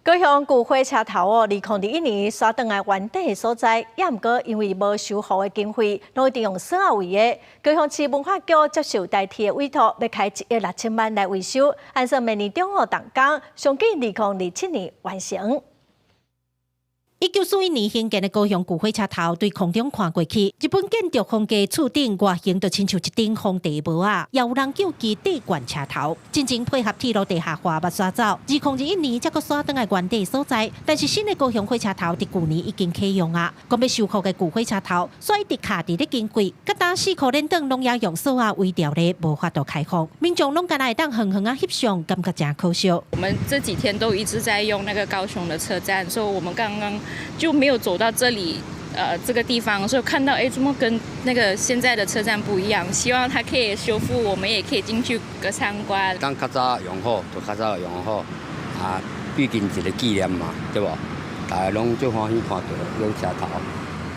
高雄旧火车头2021年刷回来原底的所在，也毋过因为无修复的经费，拢一定用耍位的。高雄市文化局接受代替的委托，要开1亿6千万来维修，按说明年中午动工，上计2027年完成。1941年兴建的高雄旧火车头，对空中看过去，日本建筑风格厝顶外形就亲像一顶皇帝帽啊，也有人叫其地冠车头，真正配合铁路地下化捌刷走。2021年才阁刷回来原地所在，但是新的高雄火车头伫去年已经启用啊。讲要修复的旧火车头，所以一直卡伫咧经费，甲打4块链等拢也用锁啊围掉咧，无法度开放。民众拢敢来当远远啊翕相，感觉真可惜。我们这几天都一直在用那个高雄的车站，所以我们刚刚就没有走到这里，这个地方，所以看到怎么跟那个现在的车站不一样？希望它可以修复，我们也可以进去个参观。当较早用好，就较早用好啊，毕竟一个纪念嘛，对不？大家拢最欢喜看到有车头，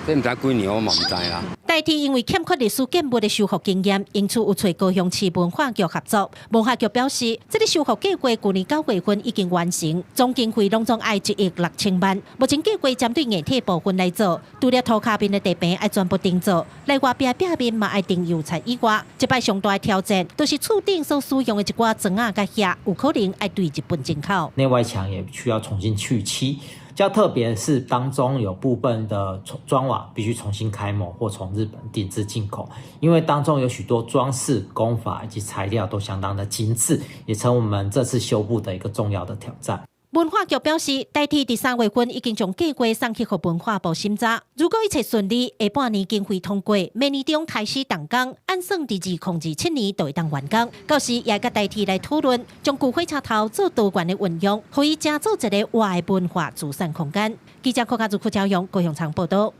这唔知几年我嘛唔知啦。代替因为欠缺历史建物的修复经验，因此有找高雄市文化局合作。文化局表示，这个修复计划去年9月份已经完成，总经费拢总爱1亿6千万。目前计划针对硬体部分来做，除了涂骹面的地坪爱全部定做，内外壁面嘛爱定油漆以外，这摆上大的挑战就是厝顶所使用的一寡砖啊、甲遐，有可能爱对日本进口。内外墙也需要重新去漆。较特别是当中有部分的砖瓦必须重新开模或从日本定制进口，因为当中有许多装饰工法以及材料都相当的精致，也成我们这次修复的一个重要的挑战。文化局表示，代替第3月份已经将计划送去给文化部审查，如果一切顺利，下半年经费通过，明年中开始动工，按算2027年就会当完工。到时也甲代替来讨论，将旧火车头做多元的运用，可以加做一个活的文化资产空间。记者柯家族赵阳高雄场报道。